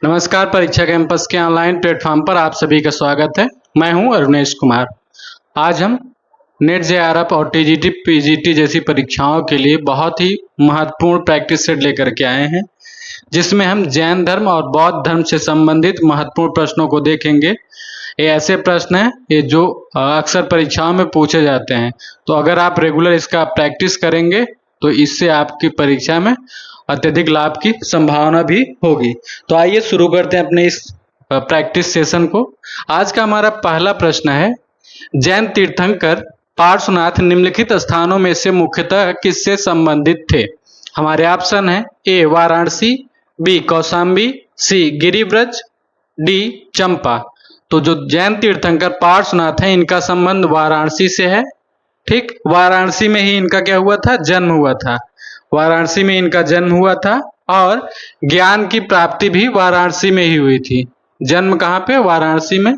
नमस्कार। परीक्षा कैंपस के ऑनलाइन प्लेटफॉर्म पर आप सभी का स्वागत है। मैं हूं अरुणेश कुमार। आज हम नेट जेआरएफ और टीजीटी पीजीटी जैसी परीक्षाओं के लिए बहुत ही महत्वपूर्ण प्रैक्टिस सेट लेकर के आए हैं, जिसमें हम जैन धर्म और बौद्ध धर्म से संबंधित महत्वपूर्ण प्रश्नों को देखेंगे। ये ऐसे प्रश्न हैं ये जो अक्सर परीक्षाओं में पूछे जाते हैं, तो अगर आप रेगुलर इसका प्रैक्टिस करेंगे तो इससे आपकी परीक्षा में अत्यधिक लाभ की संभावना भी होगी। तो आइए शुरू करते हैं अपने इस प्रैक्टिस सेशन को। आज का हमारा पहला प्रश्न है, जैन तीर्थंकर पार्श्वनाथ निम्नलिखित स्थानों में से मुख्यतः किससे संबंधित थे? हमारे ऑप्शन है ए वाराणसी, बी कौशाम्बी, सी गिरिव्रज, डी चंपा। तो जो जैन तीर्थंकर पार्श्वनाथ है इनका संबंध वाराणसी से है। ठीक, वाराणसी में ही इनका क्या हुआ था? जन्म हुआ था। वाराणसी में इनका जन्म हुआ था और ज्ञान की प्राप्ति भी वाराणसी में ही हुई थी। जन्म कहाँ पे? वाराणसी में,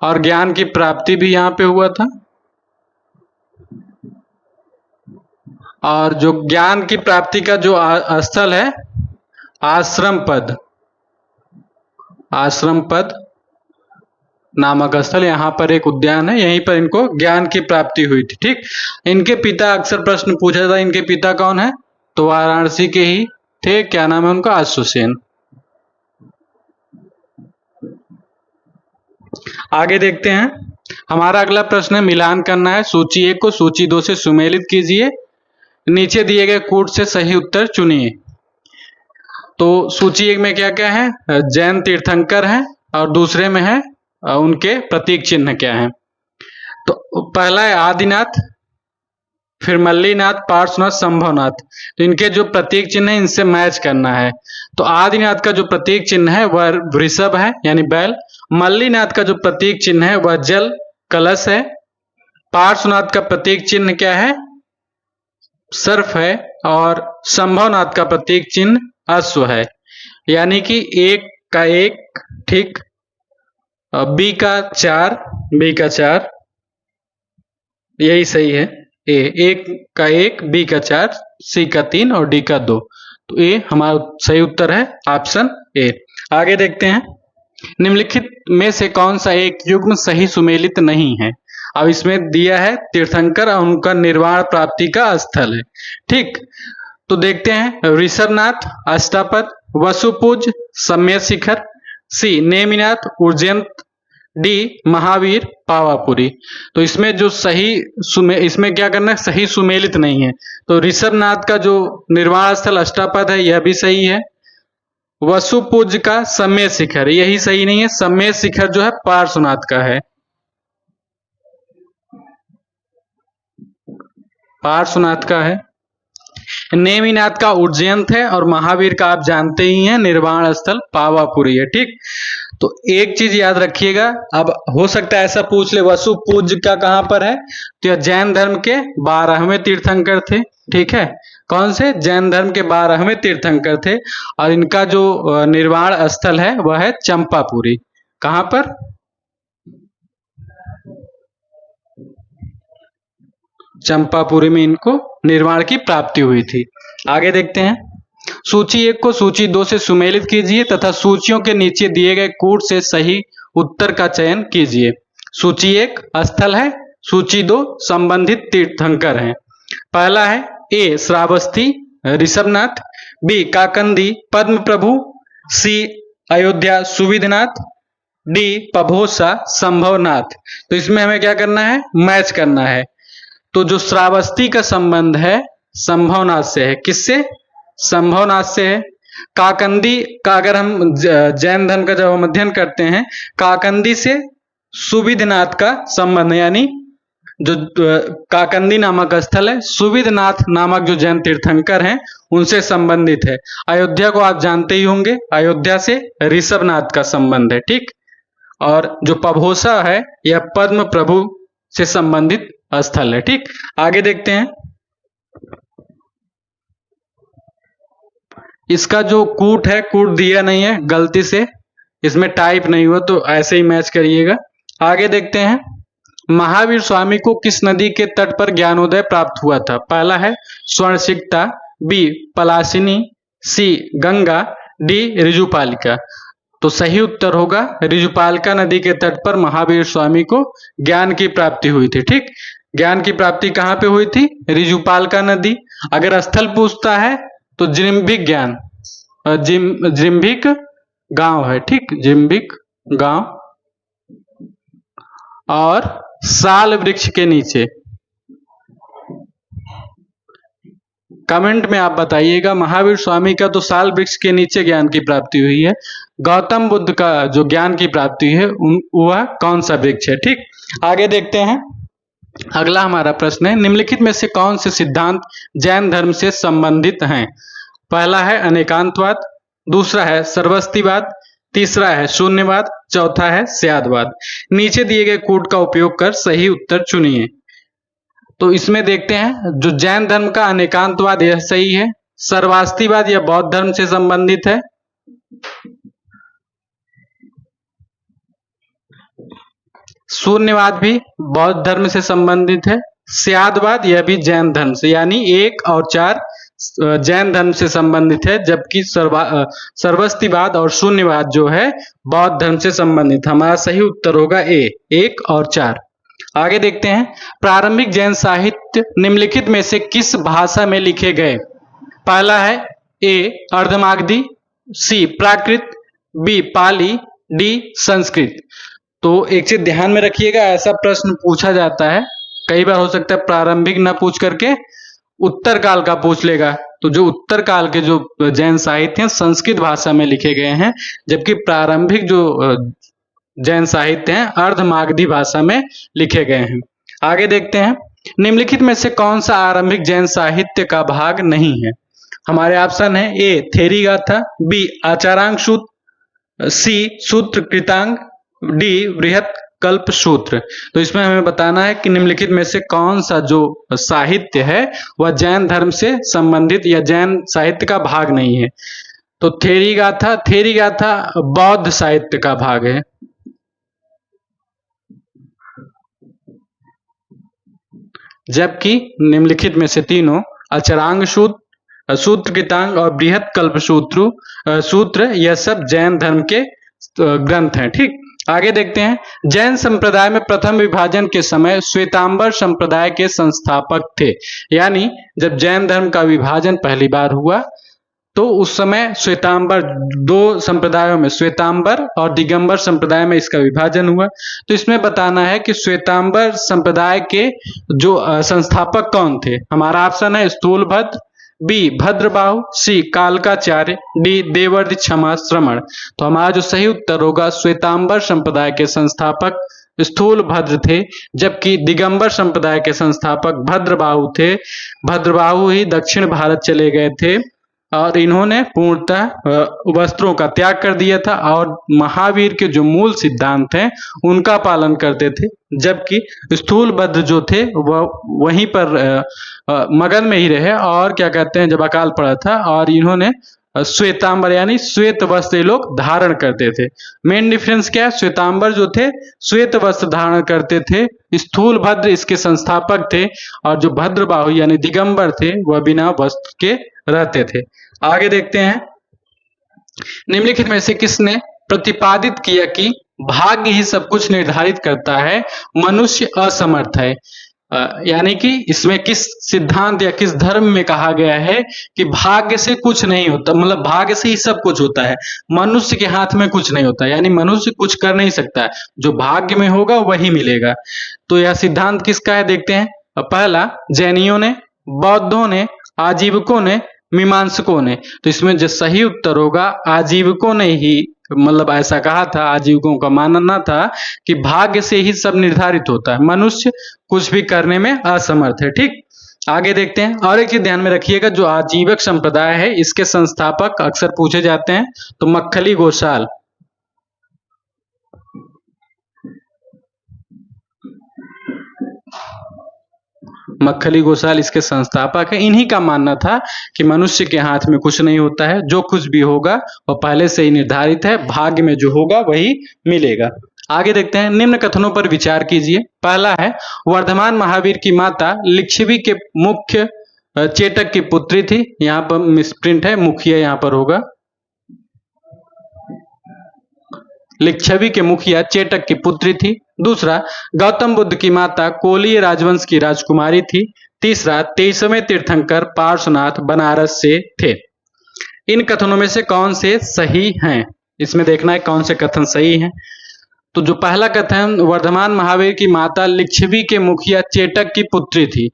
और ज्ञान की प्राप्ति भी यहाँ पे हुआ था। और जो ज्ञान की प्राप्ति का जो स्थल है आश्रम पद नामक स्थल, यहाँ पर एक उद्यान है, यहीं पर इनको ज्ञान की प्राप्ति हुई थी। ठीक, इनके पिता, अक्सर प्रश्न पूछा था इनके पिता कौन है, तो वाराणसी के ही थे। क्या नाम है उनका? अश्वसेन। आगे देखते हैं। हमारा अगला प्रश्न है, मिलान करना है। सूची 1 को सूची 2 से सुमेलित कीजिए। नीचे दिए गए कूट से सही उत्तर चुनिए। तो सूची 1 में क्या क्या है? जैन तीर्थंकर है, और दूसरे में है उनके प्रतीक चिन्ह क्या है। तो पहला है आदिनाथ, फिर मल्लीनाथ, पार्श्वनाथ, संभवनाथ। तो इनके जो प्रतीक चिन्ह है इनसे मैच करना है। तो आदिनाथ का जो प्रतीक चिन्ह है वह वृषभ है, यानी बैल। मल्लीनाथ का जो प्रतीक चिन्ह है वह जल कलश है। पार्श्वनाथ का प्रतीक चिन्ह क्या है? सर्फ है। और संभवनाथ का प्रतीक चिन्ह अश्व है। यानी कि 1 का 1, ठीक, बी का 4, यही सही है। ए 1 का 1, बी का 4, सी का 3 और डी का 2। तो ए हमारा सही उत्तर है, ऑप्शन ए। आगे देखते हैं, निम्नलिखित में से कौन सा एक युग्म सही सुमेलित नहीं है? अब इसमें दिया है तीर्थंकर और उनका निर्वाण प्राप्ति का स्थल है। ठीक, तो देखते हैं, ऋषभनाथ अष्टापद, वसुपूज सम्यक शिखर, सी नेमिनाथ उज्जैन, डी महावीर पावापुरी। तो इसमें जो सही इसमें क्या करना है? सही सुमेलित नहीं है। तो ऋषभनाथ का जो निर्वाण स्थल अष्टापद है यह भी सही है। वसुपूज का सम्यक शिखर यही सही नहीं है। सम्यक शिखर जो है पार्श्वनाथ का है, पार्श्वनाथ का है। नेमिनाथ का उज्जैन है, और महावीर का आप जानते ही हैं निर्वाण स्थल पावापुरी है। ठीक, तो एक चीज याद रखिएगा, अब हो सकता है ऐसा पूछ ले वसुपूज का कहां पर है, तो यह जैन धर्म के 12वें तीर्थंकर थे। ठीक है, कौन से? जैन धर्म के 12वें तीर्थंकर थे, और इनका जो निर्वाण स्थल है वह है चंपापुरी। कहां पर? चंपापुरी में इनको निर्वाण की प्राप्ति हुई थी। आगे देखते हैं, सूची 1 को सूची 2 से सुमेलित कीजिए तथा सूचियों के नीचे दिए गए कूट से सही उत्तर का चयन कीजिए। सूची 1 स्थल है, सूची 2 संबंधित तीर्थंकर हैं। पहला है ए श्रावस्ती ऋषभनाथ, बी काकंदी पद्म प्रभु, सी अयोध्या सुविधनाथ, डी पभोसा संभवनाथ। तो इसमें हमें क्या करना है? मैच करना है। तो जो श्रावस्ती का संबंध है संभवनाथ से है। किससे? संभवनाथ से है। काकंदी का अगर हम जैन धर्म का जब हम अध्ययन करते हैं, काकंदी से सुविधनाथ का संबंध है, यानी जो काकंदी नामक स्थल है सुविधनाथ नामक जो जैन तीर्थंकर हैं उनसे संबंधित है। अयोध्या को आप जानते ही होंगे, अयोध्या से ऋषभनाथ का संबंध है। ठीक, और जो पभोसा है यह पद्म प्रभु से संबंधित स्थल है। ठीक, आगे देखते हैं, इसका जो कूट है, कूट दिया नहीं है, गलती से इसमें टाइप नहीं हुआ, तो ऐसे ही मैच करिएगा। आगे देखते हैं, महावीर स्वामी को किस नदी के तट पर ज्ञानोदय प्राप्त हुआ था? पहला है स्वर्णसिक्ता, बी पलाशिनी, सी गंगा, डी ऋजुपालिका। तो सही उत्तर होगा ऋजुपालका नदी के तट पर महावीर स्वामी को ज्ञान की प्राप्ति हुई थी। ठीक, ज्ञान की प्राप्ति कहाँ पे हुई थी? ऋजुपालका नदी। अगर स्थल पूछता है तो जिम्भिक ज्ञान, जिम्भिक गांव है। ठीक, जिम्भिक गांव और साल वृक्ष के नीचे। कमेंट में आप बताइएगा, महावीर स्वामी का तो साल वृक्ष के नीचे ज्ञान की प्राप्ति हुई है, गौतम बुद्ध का जो ज्ञान की प्राप्ति है वह कौन सा वृक्ष है? ठीक, आगे देखते हैं। अगला हमारा प्रश्न है, निम्नलिखित में से कौन से सिद्धांत जैन धर्म से संबंधित हैं? पहला है अनेकांतवाद, दूसरा है सर्वस्तिवाद, तीसरा है शून्यवाद, चौथा है स्यादवाद। नीचे दिए गए कोड का उपयोग कर सही उत्तर चुनिए। तो इसमें देखते हैं, जो जैन धर्म का अनेकांतवाद यह सही है, सर्वास्तिवाद यह बौद्ध धर्म से संबंधित है, शून्यवाद भी बौद्ध धर्म से संबंधित है, स्यादवाद यह भी जैन धर्म से, यानी 1 और 4 जैन धर्म से संबंधित है, जबकि सर्वस्तिवाद और शून्यवाद जो है बौद्ध धर्म से संबंधित। हमारा सही उत्तर होगा ए, 1 और 4। आगे देखते हैं, प्रारंभिक जैन साहित्य निम्नलिखित में से किस भाषा में लिखे गए? पहला है ए अर्धमागधी, सी प्राकृत, बी पाली, डी संस्कृत। तो एक चीज ध्यान में रखिएगा, ऐसा प्रश्न पूछा जाता है, कई बार हो सकता है प्रारंभिक ना पूछ करके उत्तर काल का पूछ लेगा। तो जो उत्तर काल के जो जैन साहित्य हैं संस्कृत भाषा में लिखे गए हैं, जबकि प्रारंभिक जो जैन साहित्य हैं अर्धमागधी भाषा में लिखे गए हैं। आगे देखते हैं, निम्नलिखित में से कौन सा आरंभिक जैन साहित्य का भाग नहीं है? हमारे ऑप्शन है ए थेरी गाथा, बी आचारांग सूत्र, सी सूत्र कृतांग, डी बृहत कल्प सूत्र। तो इसमें हमें बताना है कि निम्नलिखित में से कौन सा जो साहित्य है वह जैन धर्म से संबंधित या जैन साहित्य का भाग नहीं है। तो थेरी गाथा बौद्ध साहित्य का भाग है। जबकि निम्नलिखित में से तीनों अचरांग सूत्र, सूत्र कृतांग और बृहत कल्प सूत्र यह सब जैन धर्म के ग्रंथ हैं। ठीक, आगे देखते हैं, जैन संप्रदाय में प्रथम विभाजन के समय श्वेतांबर संप्रदाय के संस्थापक थे। यानी जब जैन धर्म का विभाजन पहली बार हुआ तो उस समय श्वेतांबर, 2 संप्रदायों में श्वेतांबर और दिगंबर संप्रदाय में इसका विभाजन हुआ। तो इसमें बताना है कि श्वेतांबर संप्रदाय के जो संस्थापक कौन थे? हमारा ऑप्शन है स्थूलभद्र, बी भद्रबाहु, सी कालकाचार्य, डी देवर्षि क्षमा श्रमण। तो हमारा जो सही उत्तर होगा श्वेतांबर संप्रदाय के संस्थापक स्थूलभद्र थे, जबकि दिगंबर संप्रदाय के संस्थापक भद्रबाहु थे। भद्रबाहु ही दक्षिण भारत चले गए थे और इन्होंने पूर्णतः वस्त्रों का त्याग कर दिया था और महावीर के जो मूल सिद्धांत हैं उनका पालन करते थे, जबकि स्थूलभद्र जो थे वह वहीं पर मगन में ही रहे और क्या कहते हैं जब अकाल पड़ा था और इन्होंने श्वेतांबर यानी श्वेत वस्त्र ये लोग धारण करते थे। मेन डिफरेंस क्या है? श्वेतांबर जो थे श्वेत वस्त्र धारण करते थे, स्थूलभद्र इसके संस्थापक थे और जो भद्रबाहु यानी दिगंबर थे वह बिना वस्त्र के रहते थे। आगे देखते हैं, निम्नलिखित में से किसने प्रतिपादित किया कि भाग्य ही सब कुछ निर्धारित करता है, मनुष्य असमर्थ है? यानी कि इसमें किस सिद्धांत या किस धर्म में कहा गया है कि भाग्य से कुछ नहीं होता, मतलब भाग्य से ही सब कुछ होता है, मनुष्य के हाथ में कुछ नहीं होता, यानी मनुष्य कुछ कर नहीं सकता है, जो भाग्य में होगा वही मिलेगा। तो यह सिद्धांत किसका है? देखते हैं। पहला जैनियों ने, बौद्धों ने, आजीवकों ने, मीमांसकों ने। तो इसमें जो सही उत्तर होगा आजीवकों ने ही मतलब ऐसा कहा था, आजीवकों का मानना था कि भाग्य से ही सब निर्धारित होता है, मनुष्य कुछ भी करने में असमर्थ है। ठीक, आगे देखते हैं। और एक चीज ध्यान में रखिएगा, जो आजीवक संप्रदाय है इसके संस्थापक अक्सर पूछे जाते हैं, तो मक्खली गोसाल। मक्खली गोसाल इसके संस्थापक है। इन्हीं का मानना था कि मनुष्य के हाथ में कुछ नहीं होता है, जो कुछ भी होगा वो पहले से ही निर्धारित है, भाग्य में जो होगा वही मिलेगा। आगे देखते हैं, निम्न कथनों पर विचार कीजिए। पहला है, वर्धमान महावीर की माता लिच्छवी के मुख्य चेटक की पुत्री थी। यहाँ पर मिसप्रिंट है, मुखिया यहाँ पर होगा। लिच्छवी के मुखिया चेटक की पुत्री थी। दूसरा, गौतम बुद्ध की माता कोलीय राजवंश की राजकुमारी थी। तीसरा, 23वें तीर्थंकर पार्श्वनाथ बनारस से थे। इन कथनों में से कौन से सही हैं? इसमें देखना है कौन से कथन सही हैं। तो जो पहला कथन, वर्धमान महावीर की माता लिच्छवी के मुखिया चेटक की पुत्री थी,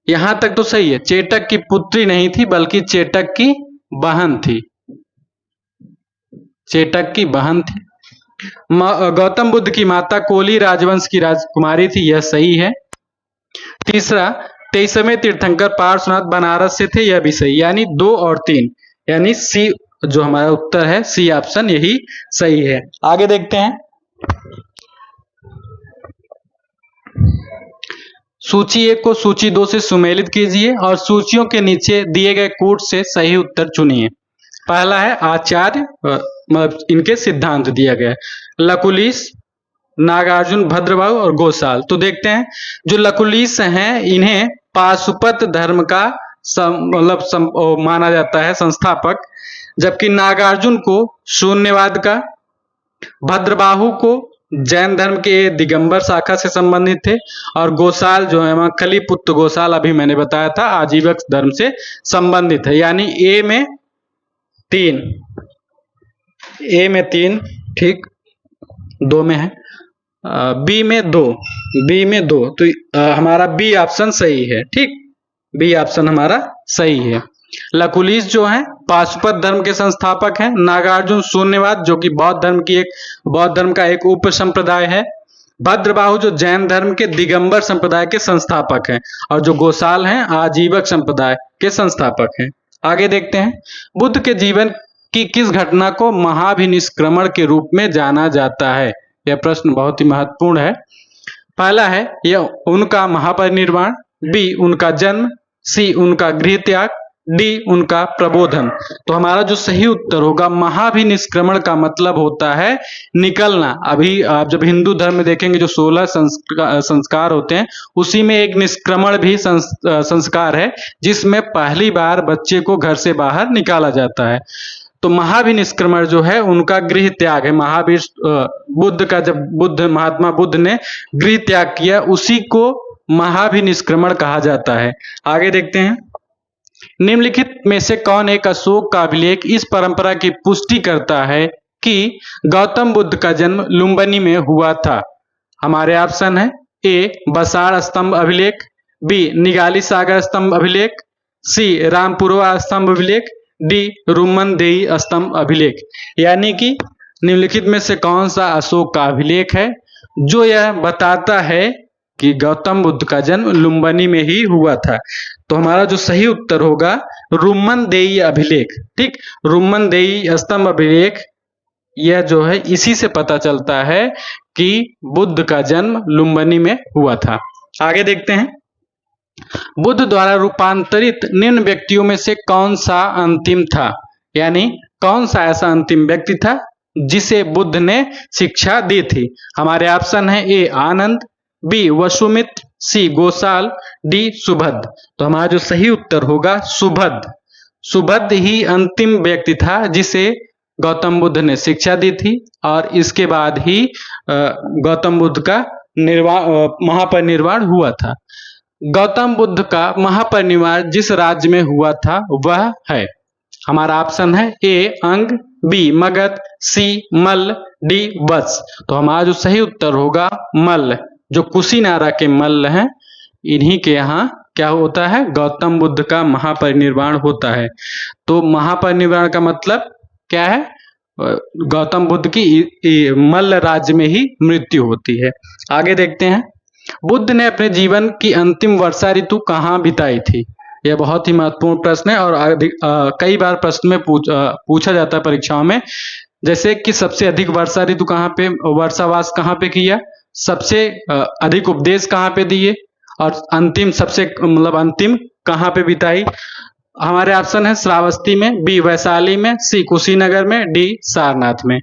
यहां तक तो सही है। चेटक की पुत्री नहीं थी बल्कि चेटक की बहन थी। चेटक की बहन थी। गौतम बुद्ध की माता कोली राजवंश की राजकुमारी थी, यह सही है। तीसरा, 23वें तीर्थंकर पार्श्वनाथ बनारस से थे, यह भी सही। यानी 2 और 3, यानी सी जो हमारा उत्तर है, सी ऑप्शन यही सही है। आगे देखते हैं। सूची 1 को सूची 2 से सुमेलित कीजिए और सूचियों के नीचे दिए गए कूट से सही उत्तर चुनिए। पहला है आचार्य, मतलब इनके सिद्धांत दिया गया है, लकुलिश, नागार्जुन, भद्रबाहु और गोसाल। तो देखते हैं, जो लकुलिश हैं इन्हें पाशुपत धर्म का मतलब माना जाता है संस्थापक, जबकि नागार्जुन को शून्यवाद का, भद्रबाहु को जैन धर्म के दिगंबर शाखा से संबंधित थे, और गोसाल जो है मक्खली पुत्र गोसाल, अभी मैंने बताया था, आजीवक धर्म से संबंधित है। यानी ए में 3, ए में 3, ठीक, 2 में है, बी में 2, बी में 2, तो हमारा बी ऑप्शन सही है। ठीक, बी ऑप्शन हमारा सही है। लकुलिश जो है पाशुपत धर्म के संस्थापक हैं। नागार्जुन शून्यवाद, जो कि बौद्ध धर्म का एक उप संप्रदाय है। भद्रबाहु जो जैन धर्म के दिगंबर संप्रदाय के संस्थापक हैं, और जो गोसाल हैं आजीवक संप्रदाय के संस्थापक हैं। आगे देखते हैं, बुद्ध के जीवन की किस घटना को महाभिनिष्क्रमण के रूप में जाना जाता है? यह प्रश्न बहुत ही महत्वपूर्ण है। पहला है यह उनका महापरिनिर्वाण, बी उनका जन्म, सी उनका गृह त्याग, डी उनका प्रबोधन। तो हमारा जो सही उत्तर होगा, महाभिनिष्क्रमण का मतलब होता है निकलना। अभी आप जब हिंदू धर्म में देखेंगे जो 16 संस्कार होते हैं, उसी में एक निष्क्रमण भी संस्कार है, जिसमें पहली बार बच्चे को घर से बाहर निकाला जाता है। तो महाभिनिष्क्रमण जो है उनका गृह त्याग है। महावीर बुद्ध का, जब महात्मा बुद्ध ने गृह त्याग किया, उसी को महाभिनिष्क्रमण कहा जाता है। आगे देखते हैं, निम्नलिखित में से कौन एक अशोक का अभिलेख इस परंपरा की पुष्टि करता है कि गौतम बुद्ध का जन्म लुम्बिनी में हुआ था? हमारे ऑप्शन है, ए बसाड़ स्तंभ अभिलेख, बी निगाली सागर स्तंभ अभिलेख, सी रामपुरवा स्तंभ अभिलेख, डी रुमनदेई स्तंभ अभिलेख। यानी कि निम्नलिखित में से कौन सा अशोक का अभिलेख है जो यह बताता है कि गौतम बुद्ध का जन्म लुम्बिनी में ही हुआ था? तो हमारा जो सही उत्तर होगा रुमनदेई अभिलेख। ठीक, रुमनदेई स्तंभ अभिलेख, यह जो है इसी से पता चलता है कि बुद्ध का जन्म लुम्बिनी में हुआ था। आगे देखते हैं, बुद्ध द्वारा रूपांतरित निम्न व्यक्तियों में से कौन सा अंतिम था? यानी कौन सा ऐसा अंतिम व्यक्ति था जिसे बुद्ध ने शिक्षा दी थी? हमारे ऑप्शन है, ए आनंद, बी वसुमित्र, सी गोसाल, डी सुभद्र। तो हमारा जो सही उत्तर होगा सुभद्र। सुभद्र ही अंतिम व्यक्ति था जिसे गौतम बुद्ध ने शिक्षा दी थी, और इसके बाद ही गौतम बुद्ध का महापरिनिर्वाण हुआ था। गौतम बुद्ध का महापरिनिर्वाण जिस राज्य में हुआ था वह है, हमारा ऑप्शन है, ए अंग, बी मगध, सी मल्ल, डी वत्स। तो हमारा जो सही उत्तर होगा मल्ल, जो कुशीनारा के मल्ल हैं, इन्हीं के यहाँ क्या होता है, गौतम बुद्ध का महापरिनिर्वाण होता है। तो महापरिनिर्वाण का मतलब क्या है? गौतम बुद्ध की मल्ल राज्य में ही मृत्यु होती है। आगे देखते हैं, बुद्ध ने अपने जीवन की अंतिम वर्षा ऋतु कहाँ बिताई थी? यह बहुत ही महत्वपूर्ण प्रश्न है और कई बार प्रश्न में पूछा जाता है परीक्षाओं में। जैसे कि सबसे अधिक वर्षा ऋतु कहाँ पे, वर्षावास कहाँ पे किया, सबसे अधिक उपदेश कहाँ पे दिए, और अंतिम अंतिम कहाँ पे बिताई? हमारे ऑप्शन है श्रावस्ती में, बी वैशाली में, सी कुशीनगर में, डी सारनाथ में।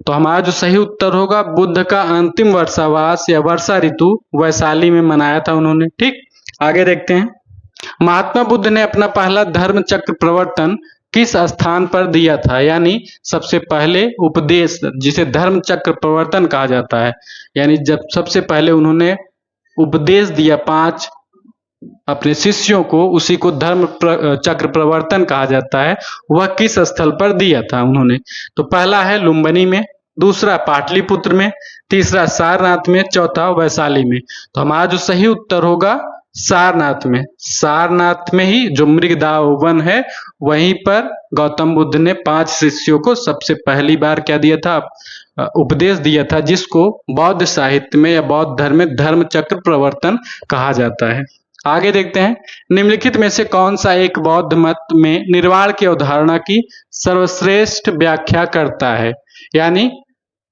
तो हमारा जो सही उत्तर होगा, बुद्ध का अंतिम वर्षावास या वर्षा ऋतु वैशाली में मनाया था उन्होंने। ठीक, आगे देखते हैं, महात्मा बुद्ध ने अपना पहला धर्म चक्र प्रवर्तन किस स्थान पर दिया था, यानी सबसे पहले उपदेश, जिसे धर्म चक्र प्रवर्तन कहा जाता है, यानी जब सबसे पहले उन्होंने उपदेश दिया 5 अपने शिष्यों को, उसी को धर्म चक्र प्रवर्तन कहा जाता है। वह किस स्थल पर दिया था उन्होंने? तो पहला है लुम्बिनी में, दूसरा पाटलिपुत्र में, तीसरा सारनाथ में, चौथा वैशाली में। तो हमारा जो सही उत्तर होगा सारनाथ में। सारनाथ में ही जो मृगदाव वन है, वहीं पर गौतम बुद्ध ने 5 शिष्यों को सबसे पहली बार क्या दिया था? उपदेश दिया था, जिसको बौद्ध साहित्य में या बौद्ध धर्म में धर्म चक्र प्रवर्तन कहा जाता है। आगे देखते हैं, निम्नलिखित में से कौन सा एक बौद्ध मत में निर्वाण की अवधारणा की सर्वश्रेष्ठ व्याख्या करता है? यानी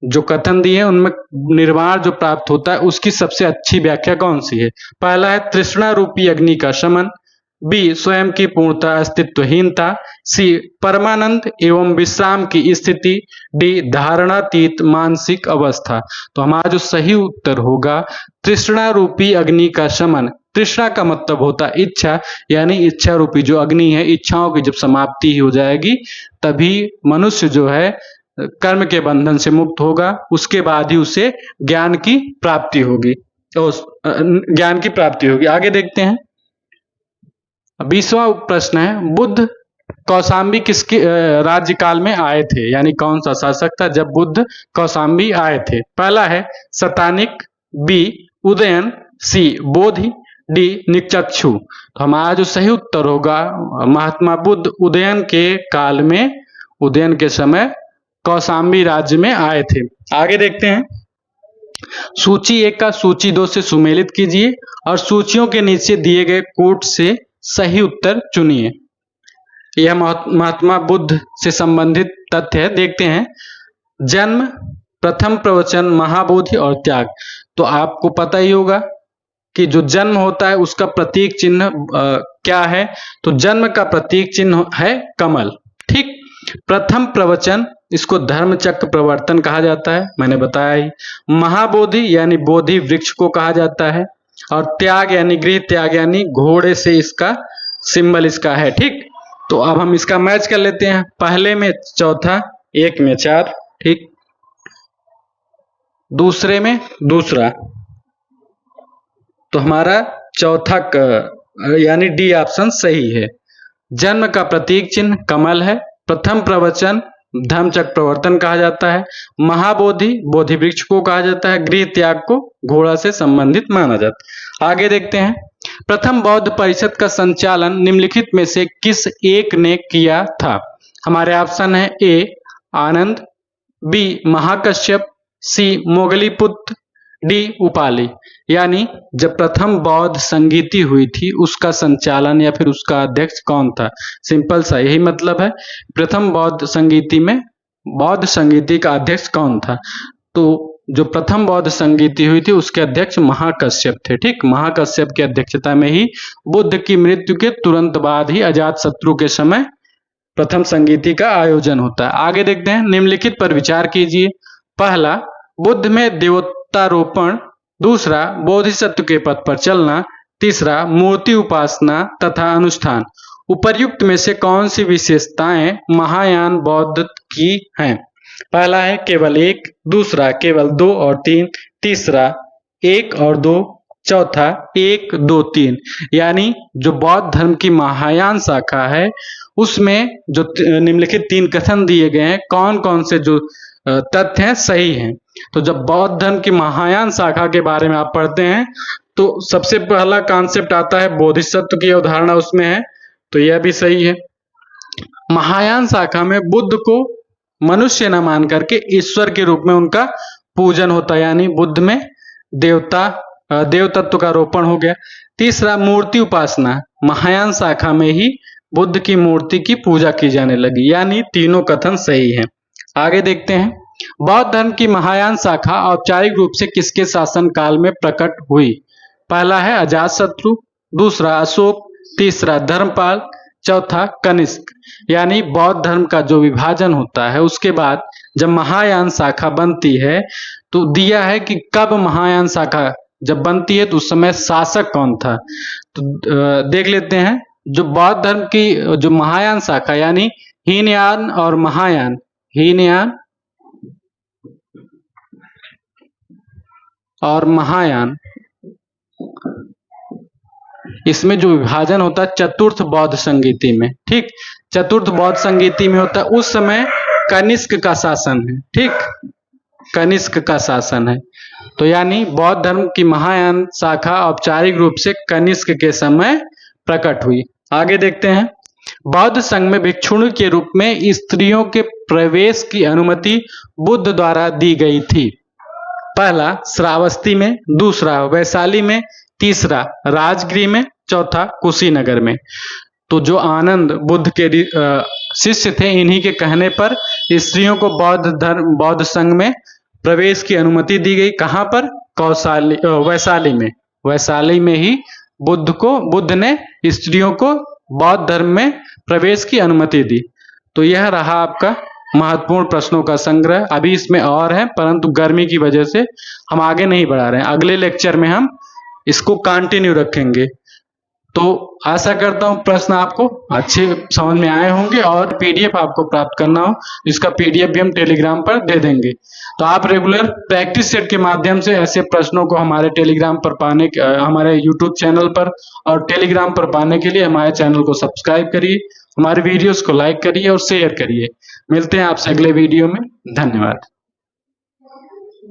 जो कथन दिए उनमें निर्वाण जो प्राप्त होता है उसकी सबसे अच्छी व्याख्या कौन सी है? पहला है तृष्णा रूपी अग्नि का शमन, बी स्वयं की पूर्णता अस्तित्वहीनता, सी परमानंद एवं विश्राम की स्थिति, डी धारणातीत मानसिक अवस्था। तो हमारा जो सही उत्तर होगा तृष्णा रूपी अग्नि का शमन। तृष्णा का मतलब होता है इच्छा, यानी इच्छा रूपी जो अग्नि है, इच्छाओं की जब समाप्ति हो जाएगी तभी मनुष्य जो है कर्म के बंधन से मुक्त होगा, उसके बाद ही उसे ज्ञान की प्राप्ति होगी। ज्ञान की प्राप्ति होगी। आगे देखते हैं, 20वां प्रश्न है, बुद्ध कौशाम्बी किसके राज्यकाल में आए थे? यानी कौन सा शासक था जब बुद्ध कौशाम्बी आए थे? पहला है शतानिक, बी उदयन, सी बोधि, डी निचक्षु। तो हमारा जो सही उत्तर होगा महात्मा बुद्ध उदयन के काल में, उदयन के समय कौशाम्बी राज्य में आए थे। आगे देखते हैं, सूची 1 का सूची 2 से सुमेलित कीजिए और सूचियों के नीचे दिए गए कोट से सही उत्तर चुनिए। यह महात्मा बुद्ध से संबंधित तथ्य है। देखते हैं, जन्म, प्रथम प्रवचन, महाबोधि और त्याग। तो आपको पता ही होगा कि जो जन्म होता है उसका प्रतीक चिन्ह क्या है? तो जन्म का प्रतीक चिन्ह है कमल। ठीक। प्रथम प्रवचन, इसको धर्म चक्र प्रवर्तन कहा जाता है, मैंने बताया ही। महाबोधि यानी बोधि वृक्ष को कहा जाता है, और त्याग यानी गृह त्याग यानी घोड़े से इसका सिंबल इसका है। ठीक। तो अब हम इसका मैच कर लेते हैं, पहले में चौथा, 1 में 4, ठीक, दूसरे में दूसरा, तो हमारा चौथा यानी डी ऑप्शन सही है। जन्म का प्रतीक चिन्ह कमल है, प्रथम प्रवचन धर्म चक्र प्रवर्तन कहा जाता है, महाबोधि बोधि वृक्ष को कहा जाता है, गृह त्याग को घोड़ा से संबंधित माना जाता है। आगे देखते हैं, प्रथम बौद्ध परिषद का संचालन निम्नलिखित में से किस एक ने किया था? हमारे ऑप्शन है ए आनंद, बी महाकश्यप, सी मोगलीपुत्र, डी उपाली। यानी जब प्रथम बौद्ध संगीति हुई थी उसका संचालन या फिर उसका अध्यक्ष कौन था? सिंपल सा यही मतलब है, प्रथम बौद्ध संगीति में बौद्ध संगीति का अध्यक्ष कौन था? तो जो प्रथम बौद्ध संगीति हुई थी उसके अध्यक्ष महाकश्यप थे। ठीक, महाकश्यप की अध्यक्षता में ही बुद्ध की मृत्यु के तुरंत बाद ही अजातशत्रु के समय प्रथम संगीति का आयोजन होता है। आगे देखते हैं, निम्नलिखित पर विचार कीजिए। पहला, बुद्ध में देवतारोपण, दूसरा बोधिसत्व के पथ पर चलना, तीसरा मूर्ति उपासना तथा अनुष्ठान। उपर्युक्त में से कौन सी विशेषताएं महायान बौद्ध की हैं? पहला है केवल 1, दूसरा केवल 2 और 3, तीसरा 1 और 2, चौथा 1, 2, 3। यानी जो बौद्ध धर्म की महायान शाखा है उसमें जो निम्नलिखित 3 कथन दिए गए हैं, कौन कौन से जो तथ्य हैं सही हैं। तो जब बौद्ध धर्म की महायान शाखा के बारे में आप पढ़ते हैं तो सबसे पहला कॉन्सेप्ट आता है बोधिसत्व की अवधारणा उसमें है, तो यह भी सही है। महायान शाखा में बुद्ध को मनुष्य न मान करके ईश्वर के रूप में उनका पूजन होता है, यानी बुद्ध में देव तत्व का रोपण हो गया। तीसरा मूर्ति उपासना, महायान शाखा में ही बुद्ध की मूर्ति की पूजा की जाने लगी, यानी तीनों कथन सही हैं। आगे देखते हैं, बौद्ध धर्म की महायान शाखा औपचारिक रूप से किसके शासन काल में प्रकट हुई? पहला है अजातशत्रु, दूसरा अशोक, तीसरा धर्मपाल, चौथा कनिष्क। यानी बौद्ध धर्म का जो विभाजन होता है उसके बाद जब महायान शाखा बनती है तो दिया है कि कब महायान शाखा जब बनती है तो उस समय शासक कौन था। तो देख लेते हैं, जो बौद्ध धर्म की जो महायान शाखा यानी हीनयान और महायान, हीनयान और महायान, इसमें जो विभाजन होता है चतुर्थ बौद्ध संगीति में, ठीक, चतुर्थ बौद्ध संगीति में होता है। उस समय कनिष्क का शासन है, ठीक, कनिष्क का शासन है। तो यानी बौद्ध धर्म की महायान शाखा औपचारिक रूप से कनिष्क के समय प्रकट हुई। आगे देखते हैं। बौद्ध संघ में भिक्षुणी के रूप में स्त्रियों के प्रवेश की अनुमति बुद्ध द्वारा दी गई थी। पहला श्रावस्ती में, दूसरा वैशाली में, तीसरा राजगृह में, चौथा कुशीनगर में। तो जो आनंद बुद्ध के शिष्य थे, इन्हीं के कहने पर स्त्रियों को बौद्ध संघ में प्रवेश की अनुमति दी गई। कहां पर? वैशाली में। वैशाली में ही बुद्ध ने स्त्रियों को बौद्ध धर्म में प्रवेश की अनुमति दी। तो यह रहा आपका महत्वपूर्ण प्रश्नों का संग्रह। अभी इसमें और है, परंतु गर्मी की वजह से हम आगे नहीं बढ़ा रहे हैं। अगले लेक्चर में हम इसको कंटिन्यू रखेंगे। तो आशा करता हूं प्रश्न आपको अच्छे समझ में आए होंगे, और पीडीएफ आपको प्राप्त करना हो, इसका पीडीएफ भी हम टेलीग्राम पर दे देंगे। तो आप रेगुलर प्रैक्टिस सेट के माध्यम से ऐसे प्रश्नों को हमारे टेलीग्राम पर पाने, हमारे यूट्यूब चैनल पर और टेलीग्राम पर पाने के लिए हमारे चैनल को सब्सक्राइब करिए, हमारे वीडियोस को लाइक करिए और शेयर करिए। मिलते हैं आपसे अगले वीडियो में। धन्यवाद।